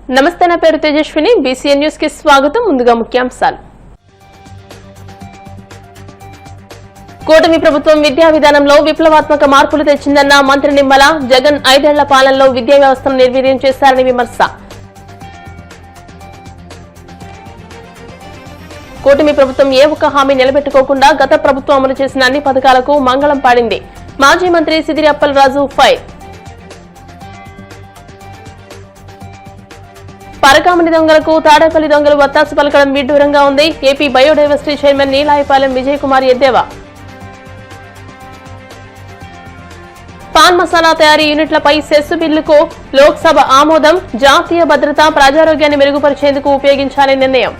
నమస్తే, నా పేరు తేజస్విని. బీసీఎన్ న్యూస్ కి స్వాగతం. ముందుగా ముఖ్యాంశాలు. కూటమి ప్రభుత్వం విద్యా విధానంలో విప్లవాత్మక మార్పులు తెచ్చిందన్న మంత్రి నిమ్మల. జగన్ 5 ఏళ్ల పాలనలో విద్యా వ్యవస్థను నిర్వీర్యం చేశారని విమర్శ. కూటమి ప్రభుత్వం ఏ ఒక్క హామీ నిలబెట్టుకోకుండా గత ప్రభుత్వం అమలు చేసిన అన్ని పథకాలకు మంగళం పాడింది. మాజీ మంత్రి సిదిరి అప్పలరాజు ఫైర్. పరకామణి దొంగలకు తాడేపల్లి దొంగలు వత్తాసు పలకడం విడ్డూరంగా ఉంది. AP biodiversity chairman Neelayapalem Vijay Kumar ఎద్దేవా. పాన్ మసాలా తయారీ యూనిట్లపై సెస్సు బిల్లుకు లోక్సభ ఆమోదం. జాతీయ భద్రత, ప్రజారోగ్యాన్ని మెరుగుపరిచేందుకు ఉపయోగించాలని నిర్ణయం.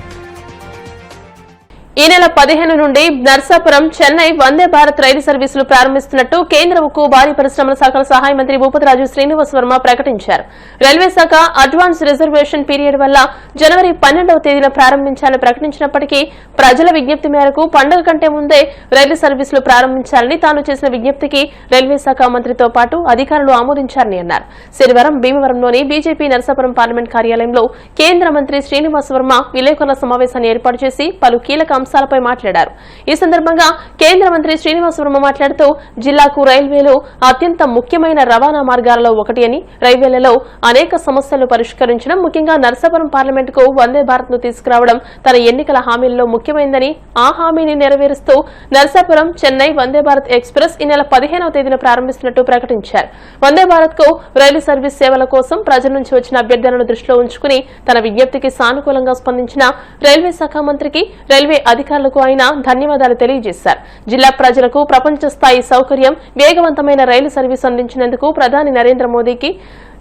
ఈ నెల 15 నుండి నర్సాపురం చెన్నై వందే భారత్ రైలు సర్వీసులు ప్రారంభిస్తున్నట్టు కేంద్ర ఉక్కు భారీ పరిశ్రమల శాఖల సహాయ మంత్రి భూపతిరాజు శ్రీనివాస్ వర్మ ప్రకటించారు. రైల్వే శాఖ అడ్వాన్స్ రిజర్వేషన్ పీరియడ్ వల్ల జనవరి 12వ తేదీన ప్రారంభించాలని ప్రకటించినప్పటికీ ప్రజల విజ్ఞప్తి మేరకు పండుగ కంటే ముందే రైలు సర్వీసులు ప్రారంభించాలని తాను చేసిన విజ్ఞప్తికి రైల్వే శాఖ మంత్రితో పాటు అధికారులు ఆమోదించారని అన్నారు. శనివారం భీమవరంలోని బీజేపీ నర్సాపురం పార్లమెంట్ కార్యాలయంలో కేంద్ర మంత్రి శ్రీనివాస్ వర్మ విలేకరుల సమావేశాన్ని ఏర్పాటు చేసి పలు కీలక అంశాలపై మాట్లాడారు. ఈ సందర్భంగా కేంద్ర మంత్రి శ్రీనివాస్ వర్మ మాట్లాడుతూ జిల్లాకు రైల్వేలు అత్యంత ముఖ్యమైన రవాణా మార్గాలలో ఒకటి అని, రైల్వేలలో అనేక సమస్యలు పరిష్కరించడం, ముఖ్యంగా నర్సాపురం పార్లమెంటుకు వందే భారత్ ను తీసుకురావడం తన ఎన్నికల హామీల్లో ముఖ్యమైందని, ఆ హామీని నెరవేరుస్తూ నర్సాపురం చెన్నై వందే భారత్ ఎక్స్ప్రెస్ ఈ నెల 15వ తేదీన ప్రారంభిస్తున్నట్టు ప్రకటించారు. వందే భారత్ కు రైలు సర్వీస్ సేవల కోసం ప్రజల నుంచి వచ్చిన అభ్యర్థనను దృష్టిలో ఉంచుకుని తన విజ్ఞప్తికి సానుకూలంగా స్పందించిన రైల్వే శాఖ మంత్రికి, రైల్వే అధికారులకు ఆయన ధన్యవాదాలు తెలియజేశారు. జిల్లా ప్రజలకు ప్రపంచ స్థాయి సౌకర్యం, వేగవంతమైన రైలు సర్వీసు అందించినందుకు ప్రధాని నరేంద్ర మోదీకి,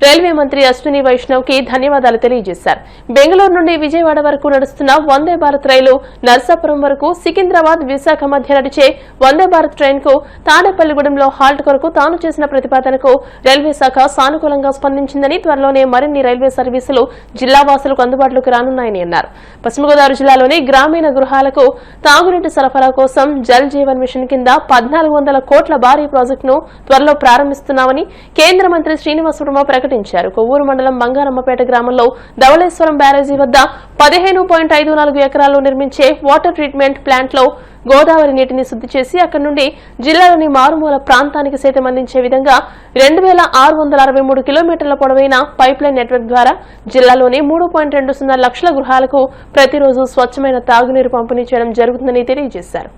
రైల్వే మంత్రి అశ్విని వైష్ణవ్ కి ధన్యవాదాలు తెలియజేశారు. బెంగళూరు నుండి విజయవాడ వరకు నడుస్తున్న వందే భారత్ రైలు నర్సాపురం వరకు, సికింద్రాబాద్, విశాఖ మధ్య నడిచే వందే భారత్ ట్రైన్ కు తాడేపల్లిగూడెంలో హాల్ట్ కొరకు తాను చేసిన ప్రతిపాదనకు రైల్వే శాఖ సానుకూలంగా స్పందించిందని, త్వరలోనే మరిన్ని రైల్వే సర్వీసులు జిల్లా వాసులకు అందుబాటులోకి రానున్నాయని అన్నారు. పశ్చిమ గోదావరి జిల్లాలోని గ్రామీణ గృహాలకు తాగునీటి సరఫరా కోసం జల్ జీవన్ మిషన్ కింద 1400 కోట్ల భారీ ప్రాజెక్టును త్వరలో ప్రారంభిస్తున్నామని కేంద్ర మంత్రి శ్రీనివాస్ వర్మ ప్రకటించారు. కొవ్వూరు మండలం బంగారమ్మపేట గ్రామంలో ధవళేశ్వరం బ్యారేజీ వద్ద 15.54 ఎకరాల్లో నిర్మించే వాటర్ ట్రీట్మెంట్ ప్లాంట్ లో గోదావరి నీటిని శుద్ధి చేసి అక్కడి నుండి జిల్లాలోని మారుమూల ప్రాంతానికి సైతం అందించే విధంగా 2663 కిలోమీటర్ల పొడవైన పైప్లైన్ నెట్వర్క్ ద్వారా జిల్లాలోని 3.20 లక్షల గృహాలకు ప్రతిరోజు స్వచ్ఛమైన తాగునీరు పంపిణీ చేయడం జరుగుతుందని తెలియజేశారు.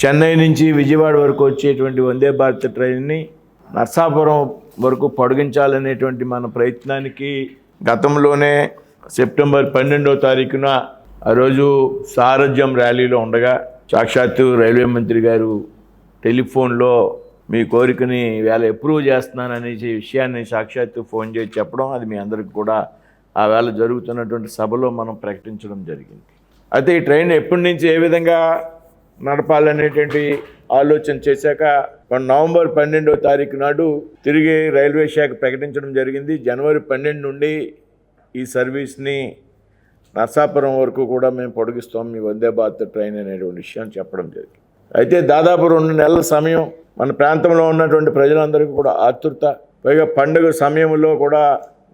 చెన్నై నుంచి విజయవాడ వరకు వచ్చేటువంటి వందే భారత్ ట్రైన్ని నర్సాపురం వరకు పొడిగించాలనేటువంటి మన ప్రయత్నానికి గతంలోనే సెప్టెంబర్ 12వ తారీఖున ఆ రోజు సారథ్యం ర్యాలీలో ఉండగా సాక్షాత్తు రైల్వే మంత్రి గారు టెలిఫోన్లో మీ కోరికని వేళ అప్రూవ్ చేస్తున్నాననే విషయాన్ని సాక్షాత్తు ఫోన్ చేసి చెప్పడం, అది మీ అందరికి కూడా ఆ వేళ జరుగుతున్నటువంటి సభలో మనం ప్రకటించడం జరిగింది. అయితే ఈ ట్రైన్ ఎప్పటి నుంచి ఏ విధంగా నడపాలనేటువంటి ఆలోచన చేశాక నవంబర్ 12వ తారీఖు నాడు తిరిగి రైల్వే శాఖ ప్రకటించడం జరిగింది. జనవరి 12 నుండి ఈ సర్వీస్ని నర్సాపురం వరకు కూడా మేము పొడిగిస్తాం మీ వందే భారత్ ట్రైన్ అనేటువంటి విషయం చెప్పడం జరిగింది. అయితే దాదాపు 2 నెలల సమయం మన ప్రాంతంలో ఉన్నటువంటి ప్రజలందరికీ కూడా ఆతృత, పైగా పండుగ సమయంలో కూడా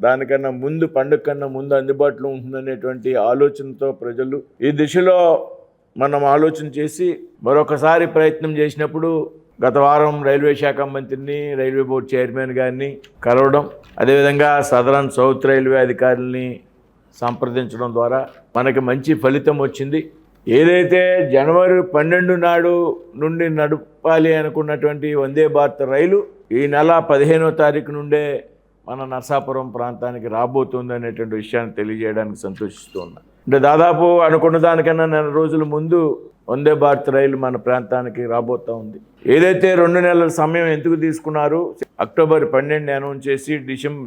దానికన్నా ముందు, పండుగ కన్నా ముందు అందుబాటులో ఉంటుందనేటువంటి ఆలోచనతో ప్రజలు ఈ దిశలో మనం ఆలోచన చేసి మరొకసారి ప్రయత్నం చేసినప్పుడు గత వారం రైల్వే శాఖ మంత్రిని, రైల్వే బోర్డు చైర్మన్ గారిని కలవడం, అదేవిధంగా సదరన్ సౌత్ రైల్వే అధికారులని సంప్రదించడం ద్వారా మనకి మంచి ఫలితం వచ్చింది. ఏదైతే జనవరి 12 నాడు నుండి నడపాలి అనుకున్నటువంటి వందే భారత్ రైలు ఈ నెల 15వ తారీఖు నుండే మన నర్సాపురం ప్రాంతానికి రాబోతుంది అనేటువంటి విషయాన్ని తెలియజేయడానికి సంతోషిస్తూ ఉన్నా. అంటే దాదాపు అనుకున్న దానికన్నా 4 రోజుల ముందు వందే భారత్ రైలు మన ప్రాంతానికి రాబోతూ ఉంది. ఏదైతే 2 నెలల సమయం ఎందుకు తీసుకున్నారు, అక్టోబర్ 12 అనౌన్స్ చేసి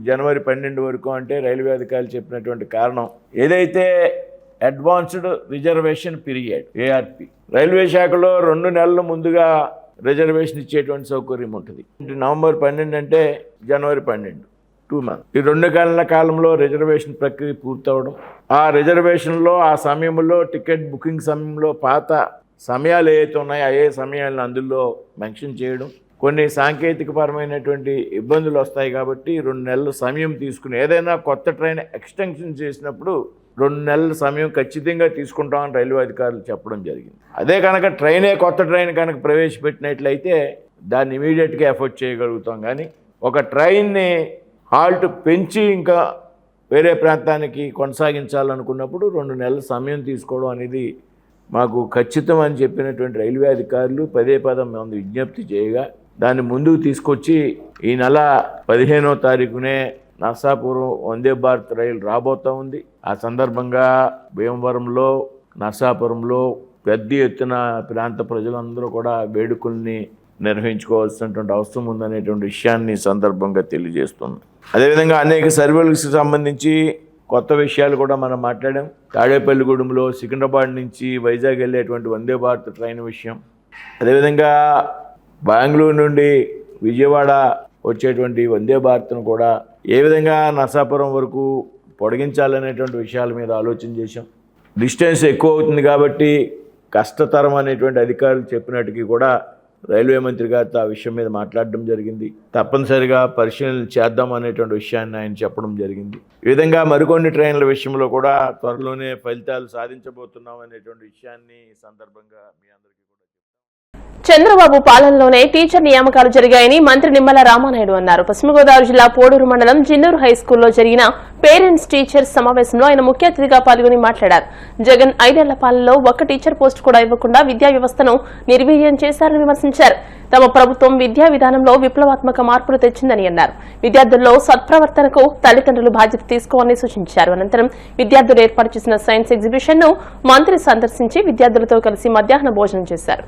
జనవరి 12 వరకు అంటే రైల్వే అధికారులు చెప్పినటువంటి కారణం, ఏదైతే advanced reservation period ARP railway శాఖలో 2 నెలల ముందుగా రిజర్వేషన్ ఇచ్చేటువంటి సౌకర్యం ఉంటుంది. నవంబర్ 12 అంటే జనవరి 12, 2 months. ఈ 2 నెలల కాలంలో రిజర్వేషన్ ప్రక్రియ పూర్తవడం, ఆ రిజర్వేషన్లో ఆ సమయంలో టికెట్ బుకింగ్ సమయంలో పాత సమయాలు ఏవైతే ఉన్నాయో అయ్యే సమయాలను అందులో మెన్షన్ చేయడం, కొన్ని సాంకేతికపరమైనటువంటి ఇబ్బందులు వస్తాయి కాబట్టి 2 నెలల సమయం తీసుకుని ఏదైనా కొత్త ట్రైన్ ఎక్స్టెన్షన్ చేసినప్పుడు 2 నెలల సమయం ఖచ్చితంగా తీసుకుంటామని రైల్వే అధికారులు చెప్పడం జరిగింది. అదే కనుక కొత్త ట్రైన్ కనుక ప్రవేశపెట్టినట్లయితే దాన్ని ఇమీడియట్గా ఎఫర్ట్ చేయగలుగుతాం. కానీ ఒక ట్రైన్ని హాల్ట్ పెంచి ఇంకా వేరే ప్రాంతానికి కొనసాగించాలనుకున్నప్పుడు 2 నెలల సమయం తీసుకోవడం అనేది మాకు ఖచ్చితం అని చెప్పినటువంటి రైల్వే అధికారులు పదే మేము విజ్ఞప్తి చేయగా దాన్ని ముందుకు తీసుకొచ్చి ఈ నెల 15వ తారీఖునే నర్సాపురం వందే భారత్ రైలు రాబోతూ ఉంది. ఆ సందర్భంగా భీమవరంలో నర్సాపురంలో పెద్ద ఎత్తున ప్రాంత ప్రజలందరూ కూడా వేడుకల్ని నిర్వహించుకోవాల్సినటువంటి అవసరం ఉందనేటువంటి విషయాన్ని సందర్భంగా తెలియజేస్తున్నాం. అదేవిధంగా అనేక సర్వీసులకు సంబంధించి కొత్త విషయాలు కూడా మనం మాట్లాడాం. తాడేపల్లిగూడెంలో సికింద్రాబాద్ నుంచి వైజాగ్ వెళ్ళేటువంటి వందే భారత్ ట్రైన్ విషయం, అదేవిధంగా బెంగళూరు నుండి విజయవాడ వచ్చేటువంటి వందే భారత్ను కూడా ఏ విధంగా నర్సాపురం వరకు పొడిగించాలనేటువంటి విషయాల మీద ఆలోచన చేశాం. డిస్టెన్స్ ఎక్కువ అవుతుంది కాబట్టి కష్టతరం అనేటువంటి అధికారులు చెప్పినట్టుకి కూడా రైల్వే మంత్రి గారితో ఆ విషయం మీద మాట్లాడడం జరిగింది. తప్పనిసరిగా పరిశీలన చేద్దాం అనేటువంటి విషయాన్ని ఆయన చెప్పడం జరిగింది. ఈ విధంగా మరికొన్ని ట్రైన్ల విషయంలో కూడా త్వరలోనే ఫలితాలు సాధించబోతున్నాం అనేటువంటి విషయాన్ని ఈ సందర్భంగా మీ అందరికీ చంద్రబాబు పాలనలోనే టీచర్ నియామకాలు జరిగాయని మంత్రి నిమ్మల రామానాయుడు అన్నారు. పశ్చిమ గోదావరి జిల్లా పోడూరు మండలం జిన్నూరు హైస్కూల్లో జరిగిన పేరెంట్స్ టీచర్స్ సమావేశంలో ఆయన ముఖ్య అతిథిగా పాల్గొని మాట్లాడారు. జగన్ 5 ఏళ్ల పాలనలో ఒక్క టీచర్ పోస్టు కూడా ఇవ్వకుండా విద్యా వ్యవస్థను నిర్వీర్యం చేశారని విమర్శించారు. తమ ప్రభుత్వం విద్యా విధానంలో విప్లవాత్మక మార్పులు తెచ్చిందని అన్నారు. విద్యార్థుల్లో సత్ప్రవర్తనకు తల్లిదండ్రులు బాధ్యత తీసుకోవాలని సూచించారు. అనంతరం విద్యార్థులు ఏర్పాటు చేసిన సైన్స్ ఎగ్జిబిషన్ ను మంత్రి సందర్శించి విద్యార్థులతో కలిసి మధ్యాహ్న భోజనం చేశారు.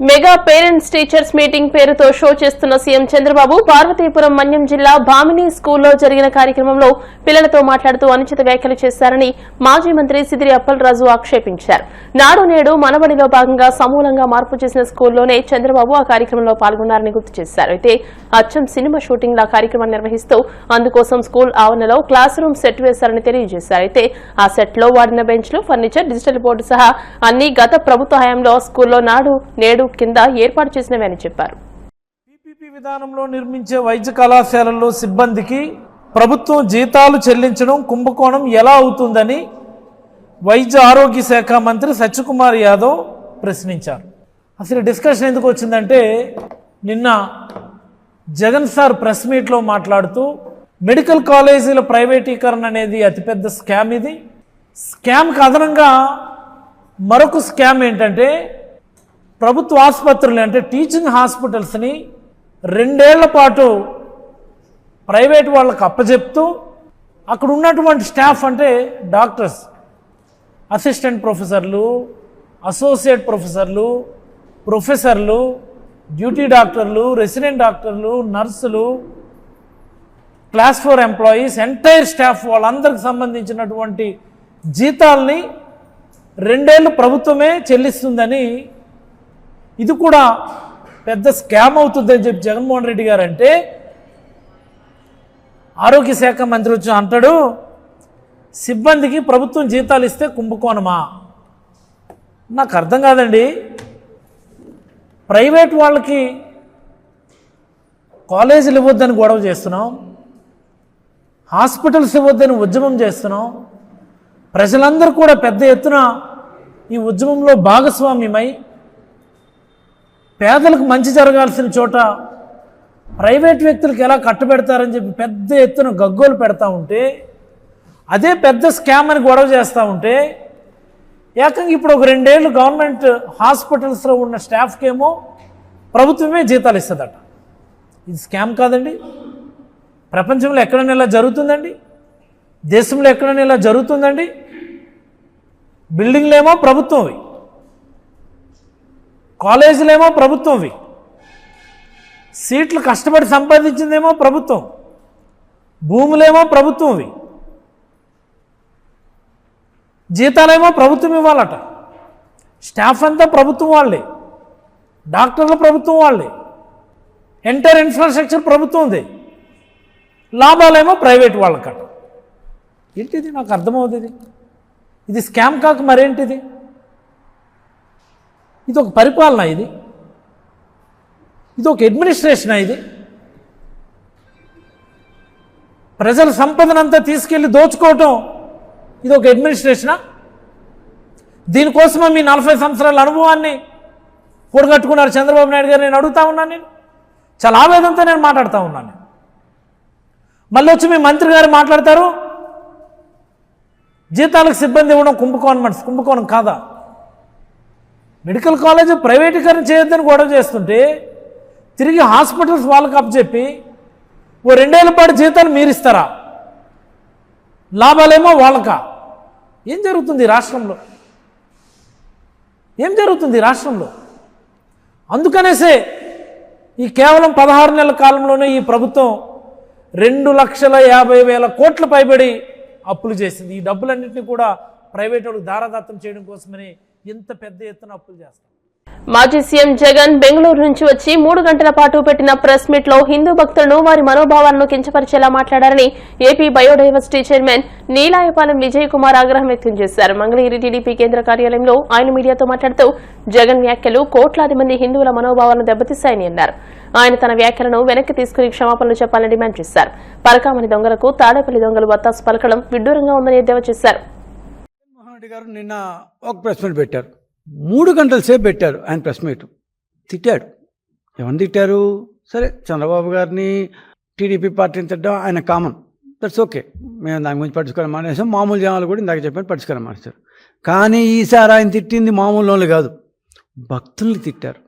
మెగా పేరెంట్స్ టీచర్స్ మీటింగ్ పేరుతో షో చేస్తున్న సీఎం చంద్రబాబు పార్వతీపురం మన్యం జిల్లా భామిని స్కూల్లో జరిగిన కార్యక్రమంలో పిల్లలతో మాట్లాడుతూ అనుచిత వ్యాఖ్యలు చేశారని మాజీ మంత్రి సిదిరి అప్పలరాజు ఆక్షేపించారు. నాడు నేడు మనబడిలో భాగంగా సమూలంగా మార్పు చేసిన స్కూల్లోనే చంద్రబాబు ఆ కార్యక్రమంలో పాల్గొన్నారని గుర్తు చేశారు. అయితే అచ్చం సినిమా షూటింగ్ లా కార్యక్రమాన్ని నిర్వహిస్తూ అందుకోసం స్కూల్ ఆవరణలో క్లాస్ రూమ్ సెట్ వేశారని తెలియజేశారు. అయితే ఆ సెట్ లో వాడిన బెంచ్లు, ఫర్నిచర్, డిజిటల్ బోర్డు సహా అన్ని గత ప్రభుత్వ హయాంలో స్కూల్లో నాడు నేడు కింద ఏర్పాటు చేసినవి అని చెప్పారు. పీపీపీ విధానంలో నిర్మించే వైద్య కళాశాలల్లో సిబ్బందికి ప్రభుత్వం జీతాలు చెల్లించడం కుంభకోణం ఎలా అవుతుందని వైద్య ఆరోగ్య శాఖ మంత్రి సత్యకుమార్ యాదవ్ ప్రశ్నించారు. అసలు డిస్కషన్ ఎందుకు వచ్చిందంటే నిన్న జగన్ సార్ ప్రెస్ మీట్లో మాట్లాడుతూ మెడికల్ కాలేజీల ప్రైవేటీకరణ అనేది అతిపెద్ద స్కామ్. ఇది స్కామ్కి అదనంగా మరొక స్కామ్ ఏంటంటే ప్రభుత్వ ఆసుపత్రులు అంటే టీచింగ్ హాస్పిటల్స్ని 2 ఏళ్ల పాటు ప్రైవేట్ వాళ్ళకు అప్పచెప్తూ అక్కడ ఉన్నటువంటి స్టాఫ్ అంటే డాక్టర్స్, అసిస్టెంట్ ప్రొఫెసర్లు, అసోసియేట్ ప్రొఫెసర్లు, ప్రొఫెసర్లు, డ్యూటీ డాక్టర్లు, రెసిడెంట్ డాక్టర్లు, నర్సులు, క్లాస్ 4 ఎంప్లాయీస్, ఎంటైర్ స్టాఫ్ వాళ్ళందరికి సంబంధించినటువంటి జీతాల్ని 2 ఏళ్ళు ప్రభుత్వమే చెల్లిస్తుందని, ఇది కూడా పెద్ద స్కామ్ అవుతుందని చెప్పి జగన్మోహన్ రెడ్డి గారు అంటే ఆరోగ్య శాఖ మంత్రి వచ్చి అంటాడు సిబ్బందికి ప్రభుత్వం జీతాలు ఇస్తే కుంభకోణమా? నాకు అర్థం కాదండి. ప్రైవేట్ వాళ్ళకి కాలేజీలు ఇవ్వద్దని గొడవ చేస్తున్నాం, హాస్పిటల్స్ ఇవ్వద్దని ఉద్యమం చేస్తున్నాం, ప్రజలందరూ కూడా పెద్ద ఎత్తున ఈ ఉద్యమంలో భాగస్వామ్యమై పేదలకు మంచి జరగాల్సిన చోట ప్రైవేట్ వ్యక్తులకు ఎలా కట్టబెడతారని చెప్పి పెద్ద ఎత్తున గగ్గోలు పెడతా ఉంటే, అదే పెద్ద స్కామ్ అని గొడవ చేస్తూ ఉంటే, ఏకంగా ఇప్పుడు ఒక 2 ఏళ్ళు గవర్నమెంట్ హాస్పిటల్స్లో ఉన్న స్టాఫ్కేమో ప్రభుత్వమే జీతాలు ఇస్తుందట. ఇది స్కామ్ కాదండి? ప్రపంచంలో ఎక్కడైనా ఇలా జరుగుతుందండి? దేశంలో ఎక్కడైనా ఇలా జరుగుతుందండి? బిల్డింగ్లేమో ప్రభుత్వంవి, కాలేజీలేమో ప్రభుత్వంవి, సీట్లు కష్టపడి సంపాదించిందేమో ప్రభుత్వం, భూములేమో ప్రభుత్వంవి, జీతాలేమో ప్రభుత్వం ఇవ్వాలట, స్టాఫ్ అంతా ప్రభుత్వం వాళ్ళే, డాక్టర్లు ప్రభుత్వం వాళ్ళే, ఎంటైర్ ఇన్ఫ్రాస్ట్రక్చర్ ప్రభుత్వందే, లాభాలేమో ప్రైవేట్ వాళ్ళకట. ఏంటిది? నాకు అర్థమవుతుంది. ఇది స్కామ్ కాక మరేంటిది? ఇది ఒక పరిపాలన, ఇది ఒక అడ్మినిస్ట్రేషనా? ఇది ప్రజల సంపదనంతా తీసుకెళ్ళి దోచుకోవటం, ఇది ఒక అడ్మినిస్ట్రేషనా? దీనికోసమే మీ 40 సంవత్సరాల అనుభవాన్ని కూడగట్టుకున్నారు చంద్రబాబు నాయుడు గారు. నేను అడుగుతా ఉన్నాను, నేను చాలా ఆవేదనతో నేను మాట్లాడుతూ ఉన్నాను. మళ్ళీ వచ్చి మీ మంత్రి గారు మాట్లాడతారు, జీతాలకు సిబ్బంది ఇవ్వడం కుంభకోణం కాదా? మెడికల్ కాలేజ్ ప్రైవేటీకరణ చేయొద్దని గొడవ చేస్తుంటే తిరిగి హాస్పిటల్స్ వాళ్ళకి అప్పచెప్పి ఓ 2 ఏళ్ల పాటు జీతాలు మీరిస్తారా? లాభాలేమో వాళ్ళకా? ఏం జరుగుతుంది రాష్ట్రంలో? ఏం జరుగుతుంది రాష్ట్రంలో? అందుకనేసే ఈ కేవలం 16 నెలల కాలంలోనే ఈ ప్రభుత్వం 2,50,000 కోట్ల పైబడి అప్పులు చేసింది. ఈ డబ్బులన్నింటినీ కూడా ప్రైవేట్ వాళ్ళకి దారాదత్తం చేయడం కోసమని ఇంత పెద్ద ఎత్తున అప్పులు చేస్తారు. మాజీ సీఎం జగన్ బెంగళూరు నుంచి వచ్చి 3 గంటల పాటు పెట్టిన ప్రెస్ మీట్ లో హిందూ భక్తులను వారి మనోభావాలను కించపరిచేలా మాట్లాడారని AP biodiversity chairman Neelayapalem Vijay Kumar ఆగ్రహం వ్యక్తం చేశారు. మంగళగిరి టీడీపీ కేంద్ర కార్యాలయంలో ఆయన మీడియాతో మాట్లాడుతూ జగన్ వ్యాఖ్యలు కోట్లాది మంది హిందువుల మనోభావాలను దెబ్బతీశాయని అన్నారు. ఆయన తన వ్యాఖ్యలను వెనక్కి తీసుకుని క్షమాపణలు చెప్పాలని డిమాండ్ చేశారు. పరకామణి దొంగలకు తాడేపల్లి దొంగలు వత్తాసు పలకడం విడ్డూరంగా ఉందని ఎద్దేవా చేశారు. జగన్మోహన్ రెడ్డి గారు నిన్న ఒక ప్రెస్ మీట్ పెట్టారు. 3 గంటల సేపు పెట్టారు ఆయన ప్రెస్ మీట్. తిట్టాడు. ఎవరిని తిట్టారు? సరే, చంద్రబాబు గారిని, టీడీపీ పార్టీని తిట్టడం ఆయన కామన్, దట్స్ ఓకే. మేము దాని గురించి పట్టించుకోవడం మానేసాం. మామూలు జనాలు కూడా ఇందాక చెప్పాను పట్టించుకోవడం మానేశారు. కానీ ఈసారి ఆయన తిట్టింది మామూలు వాళ్ళు కాదు, భక్తుల్ని తిట్టారు.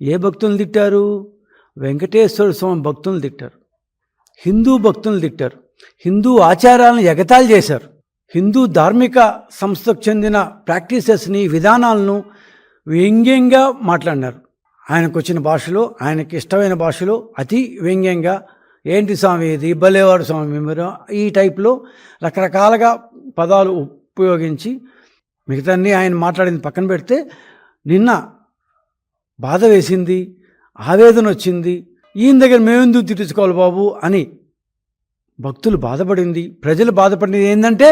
ఏ భక్తుల్ని తిట్టారు? వెంకటేశ్వర స్వామి భక్తుల్ని తిట్టారు, హిందూ భక్తుల్ని తిట్టారు, హిందూ ఆచారాలను ఎగతాళి చేశారు, హిందూ ధార్మిక సంస్థకు చెందిన ప్రాక్టీసెస్ని, విధానాలను వ్యంగ్యంగా మాట్లాడినారు. ఆయనకు వచ్చిన భాషలో, ఆయనకి ఇష్టమైన భాషలో అతి వ్యంగ్యంగా, ఏంటి స్వామి ఇది, బలేవాడు స్వామి మీరు, ఈ టైప్లో రకరకాలుగా పదాలు ఉపయోగించి మిగతాన్ని ఆయన మాట్లాడింది పక్కన పెడితే నిన్న బాధ వేసింది, ఆవేదన వచ్చింది. ఈయన దగ్గర మేమెందుకు తిట్టించుకోవాలి బాబు అని భక్తులు బాధపడింది, ప్రజలు బాధపడింది. ఏంటంటే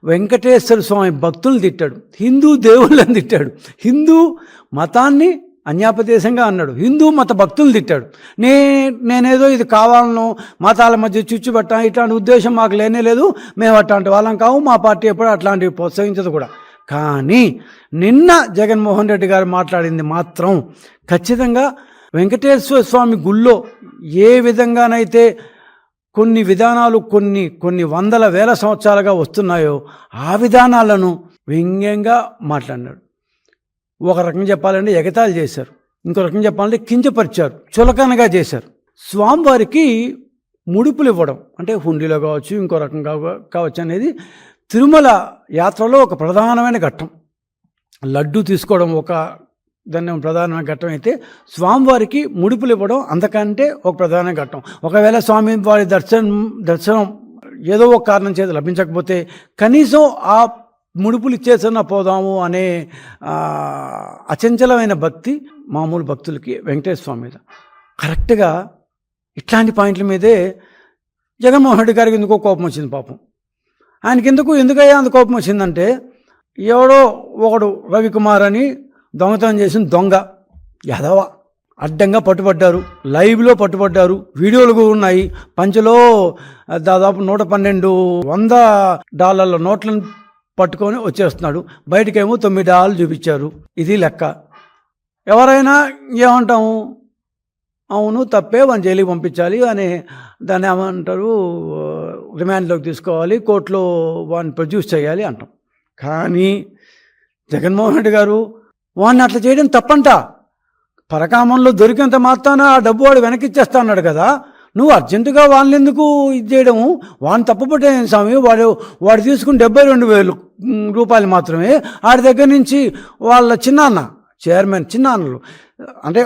వెంకటేశ్వర స్వామి భక్తులను తిట్టాడు, హిందూ దేవుళ్ళని తిట్టాడు, హిందూ మతాన్ని అన్యాపదేశంగా అన్నాడు, హిందూ మత భక్తులు తిట్టాడు. నేనేదో ఇది కావాలనో మతాల మధ్య చుచ్చుబట్ట ఇట్లాంటి ఉద్దేశం మాకు లేనే లేదు, మేము అట్లాంటి వాళ్ళం కావు, మా పార్టీ ఎప్పుడు అట్లాంటివి ప్రోత్సహించదు కూడా. కానీ నిన్న జగన్మోహన్ రెడ్డి గారు మాట్లాడింది మాత్రం ఖచ్చితంగా వెంకటేశ్వర స్వామి గుళ్ళో ఏ విధంగానైతే కొన్ని విధానాలు కొన్ని వందల వేల సంవత్సరాలుగా వస్తున్నాయో ఆ విధానాలను వ్యంగ్యంగా మాట్లాడినాడు. ఒక రకంగా చెప్పాలంటే ఎగతాళి చేశారు, ఇంకో రకంగా చెప్పాలంటే కించపరిచారు, చులకనగా చేశారు. స్వామివారికి ముడుపులు ఇవ్వడం అంటే హుండీలో కావచ్చు, ఇంకో రకంగా కావచ్చు అనేది తిరుమల యాత్రలో ఒక ప్రధానమైన ఘట్టం. లడ్డు తీసుకోవడం ఒక దాన్ని ప్రధానమైన ఘట్టం అయితే స్వామివారికి ముడుపులు ఇవ్వడం అంతకంటే ఒక ప్రధాన ఘట్టం. ఒకవేళ స్వామివారి దర్శనం ఏదో ఒక కారణం చేత లభించకపోతే కనీసం ఆ ముడుపులు ఇచ్చేసన్నా పోదాము అనే అచంచలమైన భక్తి మామూలు భక్తులకి వెంకటేశ్వర స్వామి మీద. కరెక్ట్గా ఇట్లాంటి పాయింట్ల మీదే జగన్మోహన్ రెడ్డి గారికి ఎందుకో కోపం వచ్చింది. పాపం ఆయనకి ఎందుకయ్యా అంత కోపం వచ్చిందంటే, ఎవడో ఒకడు రవికుమార్ అని దొంగతనం చేసిన దొంగ యాదవ అడ్డంగా పట్టుబడ్డారు, లైవ్లో పట్టుబడ్డారు, వీడియోలు కూడా ఉన్నాయి. పంచలో దాదాపు $100 నోట్లను పట్టుకొని వచ్చేస్తున్నాడు, బయటకేమో $9 చూపించారు. ఇది లెక్క. ఎవరైనా ఏమంటాము, అవును తప్పే, వాడిని జైలుకి పంపించాలి అని దాన్ని ఏమంటారు, రిమాండ్లోకి తీసుకోవాలి, కోర్టులో వాడిని ప్రొడ్యూస్ చేయాలి అంటాం. కానీ జగన్మోహన్ రెడ్డి గారు వాడిని అట్లా చేయడం తప్పంట, పరకామంలో దొరికేంత మాత్రాన ఆ డబ్బు వాడు వెనక్కి ఇచ్చేస్తా అన్నాడు కదా, నువ్వు అర్జెంటుగా వాళ్ళని ఎందుకు ఇది చేయడము? వాడిని తప్పుపట్టే స్వామి, వాడు తీసుకుని 72,000 రూపాయలు మాత్రమే. ఆడి దగ్గర నుంచి వాళ్ళ చిన్నాన్న చైర్మన్, చిన్నాన్నలు అంటే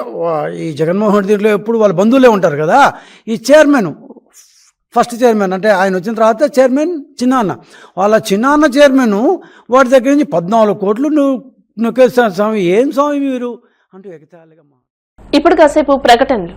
ఈ జగన్మోహన్ రెడ్డి దీంట్లో ఎప్పుడు వాళ్ళ బంధువులే ఉంటారు కదా, ఈ చైర్మన్ ఫస్ట్ చైర్మన్ అంటే ఆయన వచ్చిన తర్వాత చైర్మన్ చిన్నాన్న, వాళ్ళ చిన్నాన్న చైర్మన్ వాడి దగ్గర నుంచి 14 కోట్లు నువ్వు నొక్కేస్తాను స్వామి, ఏం స్వామి మీరు అంటూ ఎగతాళిగా. ఇప్పుడు కాసేపు ప్రకటనలు.